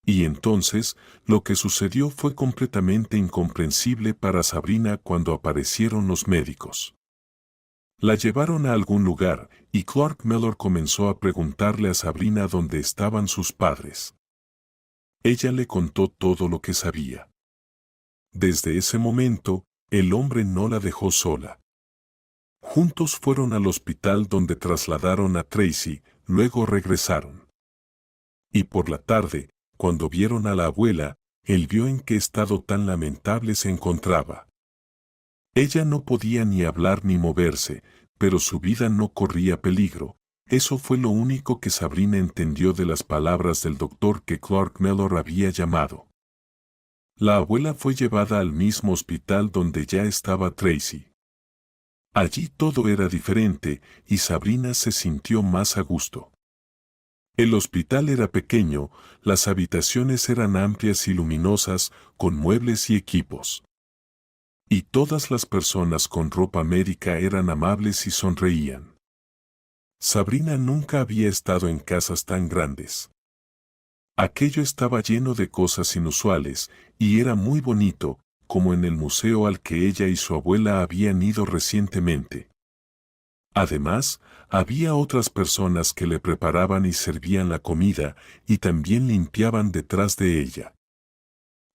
Y entonces, lo que sucedió fue completamente incomprensible para Sabrina cuando aparecieron los médicos. La llevaron a algún lugar, y Clark Mellor comenzó a preguntarle a Sabrina dónde estaban sus padres. Ella le contó todo lo que sabía. Desde ese momento, el hombre no la dejó sola. Juntos fueron al hospital donde trasladaron a Tracy, luego regresaron. Y por la tarde, cuando vieron a la abuela, él vio en qué estado tan lamentable se encontraba. Ella no podía ni hablar ni moverse, pero su vida no corría peligro. Eso fue lo único que Sabrina entendió de las palabras del doctor que Clark Mellor había llamado. La abuela fue llevada al mismo hospital donde ya estaba Tracy. Allí todo era diferente y Sabrina se sintió más a gusto. El hospital era pequeño, las habitaciones eran amplias y luminosas, con muebles y equipos. Y todas las personas con ropa médica eran amables y sonreían. Sabrina nunca había estado en casas tan grandes. Aquello estaba lleno de cosas inusuales, y era muy bonito, como en el museo al que ella y su abuela habían ido recientemente. Además, había otras personas que le preparaban y servían la comida, y también limpiaban detrás de ella.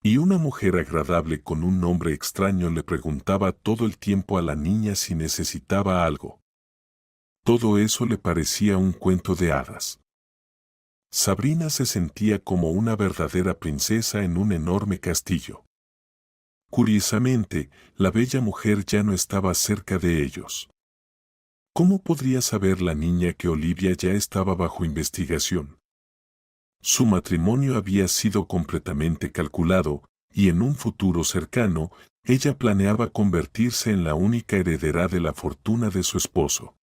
Y una mujer agradable con un nombre extraño le preguntaba todo el tiempo a la niña si necesitaba algo. Todo eso le parecía un cuento de hadas. Sabrina se sentía como una verdadera princesa en un enorme castillo. Curiosamente, la bella mujer ya no estaba cerca de ellos. ¿Cómo podría saber la niña que Olivia ya estaba bajo investigación? Su matrimonio había sido completamente calculado, y en un futuro cercano, ella planeaba convertirse en la única heredera de la fortuna de su esposo.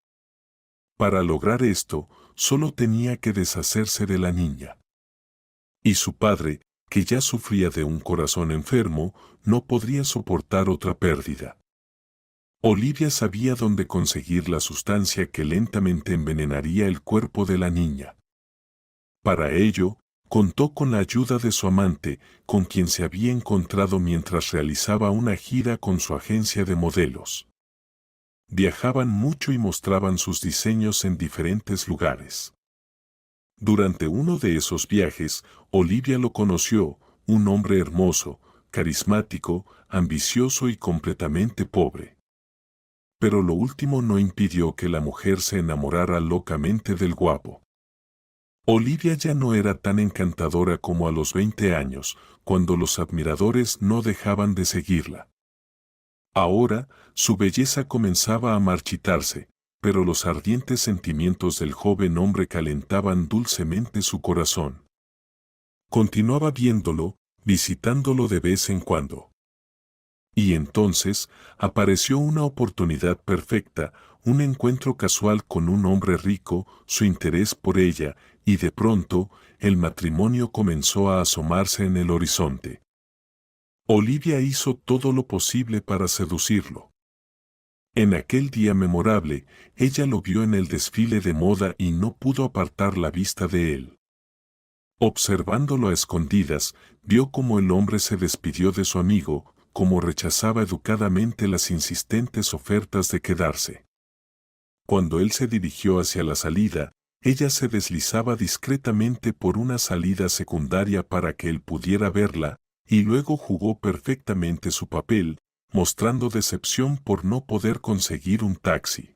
Para lograr esto, solo tenía que deshacerse de la niña. Y su padre, que ya sufría de un corazón enfermo, no podría soportar otra pérdida. Olivia sabía dónde conseguir la sustancia que lentamente envenenaría el cuerpo de la niña. Para ello, contó con la ayuda de su amante, con quien se había encontrado mientras realizaba una gira con su agencia de modelos. Viajaban mucho y mostraban sus diseños en diferentes lugares. Durante uno de esos viajes, Olivia lo conoció, un hombre hermoso, carismático, ambicioso y completamente pobre. Pero lo último no impidió que la mujer se enamorara locamente del guapo. Olivia ya no era tan encantadora como a los 20 años, cuando los admiradores no dejaban de seguirla. Ahora, su belleza comenzaba a marchitarse, pero los ardientes sentimientos del joven hombre calentaban dulcemente su corazón. Continuaba viéndolo, visitándolo de vez en cuando. Y entonces apareció una oportunidad perfecta, un encuentro casual con un hombre rico, su interés por ella, y de pronto, el matrimonio comenzó a asomarse en el horizonte. Olivia hizo todo lo posible para seducirlo. En aquel día memorable, ella lo vio en el desfile de moda y no pudo apartar la vista de él. Observándolo a escondidas, vio cómo el hombre se despidió de su amigo, cómo rechazaba educadamente las insistentes ofertas de quedarse. Cuando él se dirigió hacia la salida, ella se deslizaba discretamente por una salida secundaria para que él pudiera verla, y luego jugó perfectamente su papel, mostrando decepción por no poder conseguir un taxi.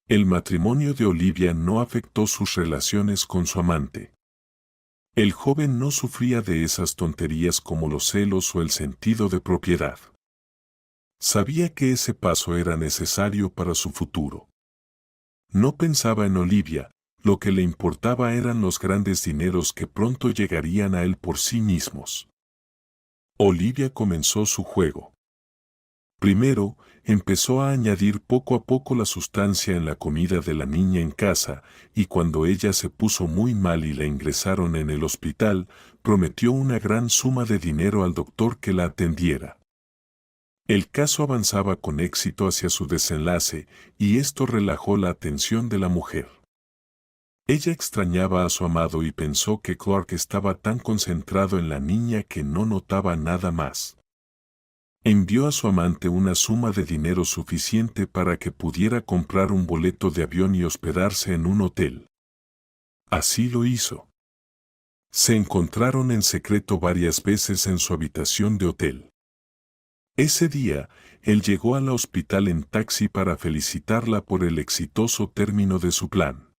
El matrimonio de Olivia no afectó sus relaciones con su amante. El joven no sufría de esas tonterías como los celos o el sentido de propiedad. Sabía que ese paso era necesario para su futuro. No pensaba en Olivia, lo que le importaba eran los grandes dineros que pronto llegarían a él por sí mismos. Olivia comenzó su juego. Primero, empezó a añadir poco a poco la sustancia en la comida de la niña en casa, y cuando ella se puso muy mal y la ingresaron en el hospital, prometió una gran suma de dinero al doctor que la atendiera. El caso avanzaba con éxito hacia su desenlace, y esto relajó la atención de la mujer. Ella extrañaba a su amado y pensó que Clark estaba tan concentrado en la niña que no notaba nada más. Envió a su amante una suma de dinero suficiente para que pudiera comprar un boleto de avión y hospedarse en un hotel. Así lo hizo. Se encontraron en secreto varias veces en su habitación de hotel. Ese día, él llegó al hospital en taxi para felicitarla por el exitoso término de su plan.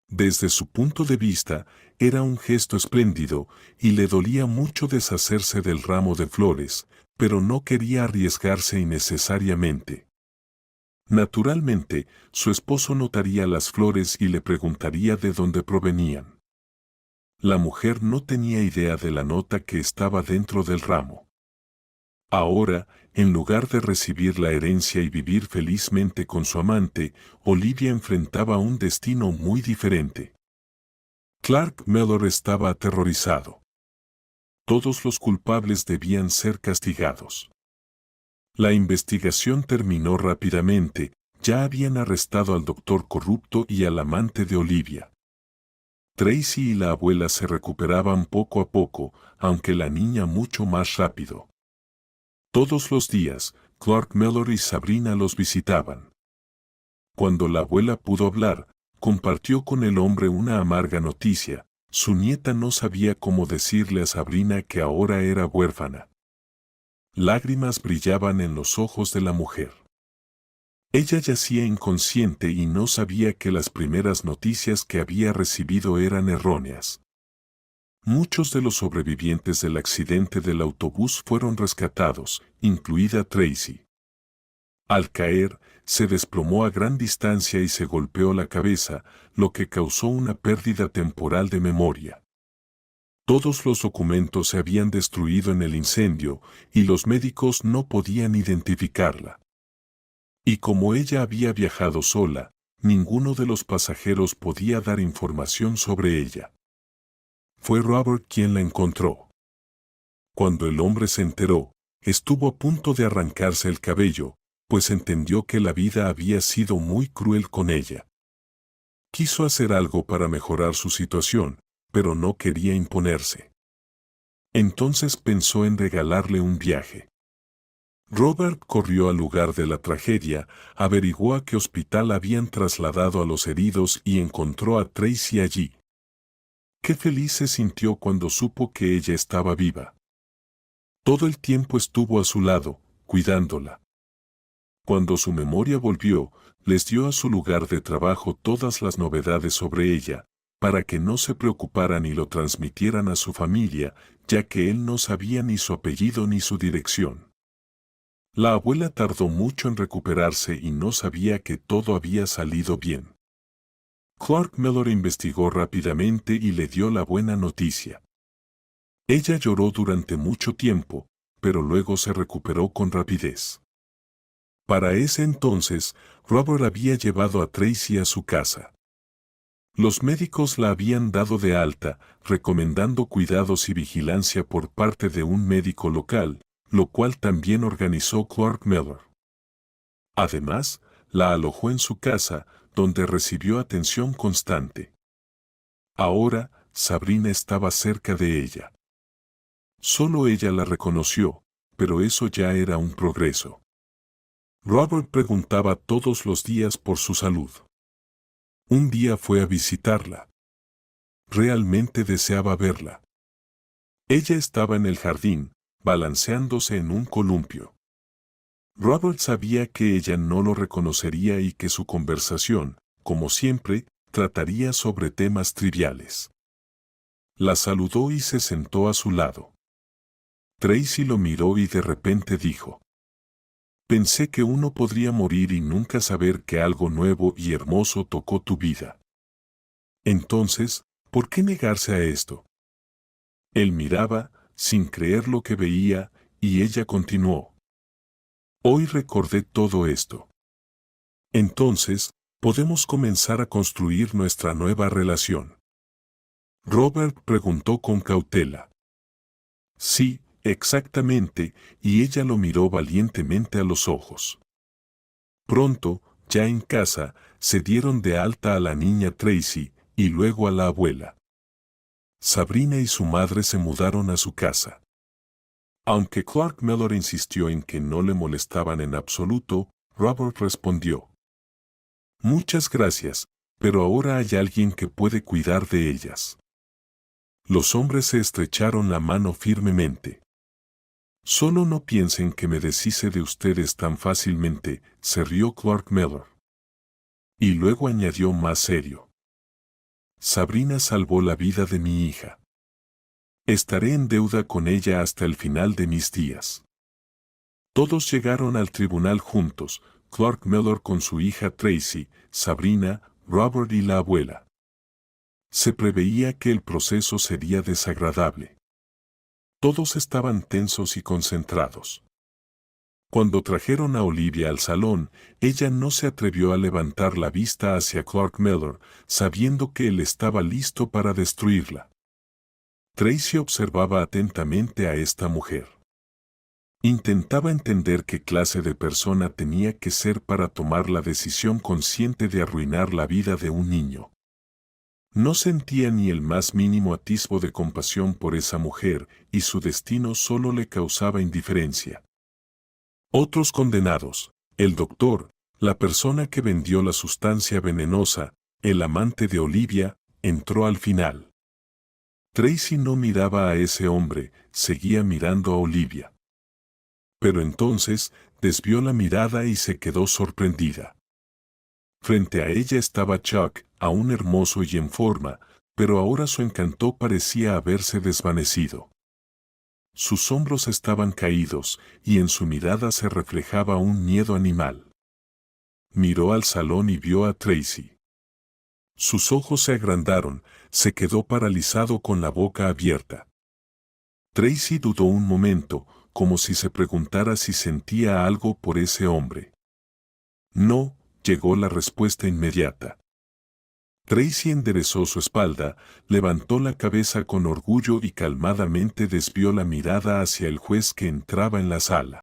Desde su punto de vista, era un gesto espléndido, y le dolía mucho deshacerse del ramo de flores, pero no quería arriesgarse innecesariamente. Naturalmente, su esposo notaría las flores y le preguntaría de dónde provenían. La mujer no tenía idea de la nota que estaba dentro del ramo. Ahora, en lugar de recibir la herencia y vivir felizmente con su amante, Olivia enfrentaba un destino muy diferente. Clark Mellor estaba aterrorizado. Todos los culpables debían ser castigados. La investigación terminó rápidamente, ya habían arrestado al doctor corrupto y al amante de Olivia. Tracy y la abuela se recuperaban poco a poco, aunque la niña mucho más rápido. Todos los días, Clark Mellor y Sabrina los visitaban. Cuando la abuela pudo hablar, compartió con el hombre una amarga noticia: su nieta no sabía cómo decirle a Sabrina que ahora era huérfana. Lágrimas brillaban en los ojos de la mujer. Ella yacía inconsciente y no sabía que las primeras noticias que había recibido eran erróneas. Muchos de los sobrevivientes del accidente del autobús fueron rescatados, incluida Tracy. Al caer, se desplomó a gran distancia y se golpeó la cabeza, lo que causó una pérdida temporal de memoria. Todos los documentos se habían destruido en el incendio, y los médicos no podían identificarla. Y como ella había viajado sola, ninguno de los pasajeros podía dar información sobre ella. Fue Robert quien la encontró. Cuando el hombre se enteró, estuvo a punto de arrancarse el cabello, pues entendió que la vida había sido muy cruel con ella. Quiso hacer algo para mejorar su situación, pero no quería imponerse. Entonces pensó en regalarle un viaje. Robert corrió al lugar de la tragedia, averiguó a qué hospital habían trasladado a los heridos y encontró a Tracy allí. Qué feliz se sintió cuando supo que ella estaba viva. Todo el tiempo estuvo a su lado, cuidándola. Cuando su memoria volvió, les dio a su lugar de trabajo todas las novedades sobre ella, para que no se preocuparan y lo transmitieran a su familia, ya que él no sabía ni su apellido ni su dirección. La abuela tardó mucho en recuperarse y no sabía que todo había salido bien. Clark Mellor investigó rápidamente y le dio la buena noticia. Ella lloró durante mucho tiempo, pero luego se recuperó con rapidez. Para ese entonces, Robert había llevado a Tracy a su casa. Los médicos la habían dado de alta, recomendando cuidados y vigilancia por parte de un médico local, lo cual también organizó Clark Miller. Además, la alojó en su casa, donde recibió atención constante. Ahora, Sabrina estaba cerca de ella. Solo ella la reconoció, pero eso ya era un progreso. Robert preguntaba todos los días por su salud. Un día fue a visitarla. Realmente deseaba verla. Ella estaba en el jardín, balanceándose en un columpio. Robert sabía que ella no lo reconocería y que su conversación, como siempre, trataría sobre temas triviales. La saludó y se sentó a su lado. Tracy lo miró y de repente dijo: «Pensé que uno podría morir y nunca saber que algo nuevo y hermoso tocó tu vida. Entonces, ¿por qué negarse a esto?». Él miraba, sin creer lo que veía, y ella continuó: «Hoy recordé todo esto. Entonces, podemos comenzar a construir nuestra nueva relación». Robert preguntó con cautela. «Sí, exactamente», y ella lo miró valientemente a los ojos. Pronto, ya en casa, se dieron de alta a la niña Tracy, y luego a la abuela. Sabrina y su madre se mudaron a su casa. Aunque Clark Miller insistió en que no le molestaban en absoluto, Robert respondió: «Muchas gracias, pero ahora hay alguien que puede cuidar de ellas». Los hombres se estrecharon la mano firmemente. «Solo no piensen que me deshice de ustedes tan fácilmente», se rió Clark Miller. Y luego añadió más serio: «Sabrina salvó la vida de mi hija. Estaré en deuda con ella hasta el final de mis días». Todos llegaron al tribunal juntos, Clark Miller con su hija Tracy, Sabrina, Robert y la abuela. Se preveía que el proceso sería desagradable. Todos estaban tensos y concentrados. Cuando trajeron a Olivia al salón, ella no se atrevió a levantar la vista hacia Clark Miller, sabiendo que él estaba listo para destruirla. Tracy observaba atentamente a esta mujer. Intentaba entender qué clase de persona tenía que ser para tomar la decisión consciente de arruinar la vida de un niño. No sentía ni el más mínimo atisbo de compasión por esa mujer, y su destino solo le causaba indiferencia. Otros condenados: el doctor, la persona que vendió la sustancia venenosa, el amante de Olivia, entró al final. Tracy no miraba a ese hombre, seguía mirando a Olivia. Pero entonces, desvió la mirada y se quedó sorprendida. Frente a ella estaba Chuck, aún hermoso y en forma, pero ahora su encanto parecía haberse desvanecido. Sus hombros estaban caídos, y en su mirada se reflejaba un miedo animal. Miró al salón y vio a Tracy. Sus ojos se agrandaron, se quedó paralizado con la boca abierta. Tracy dudó un momento, como si se preguntara si sentía algo por ese hombre. «No», llegó la respuesta inmediata. Tracy enderezó su espalda, levantó la cabeza con orgullo y calmadamente desvió la mirada hacia el juez que entraba en la sala.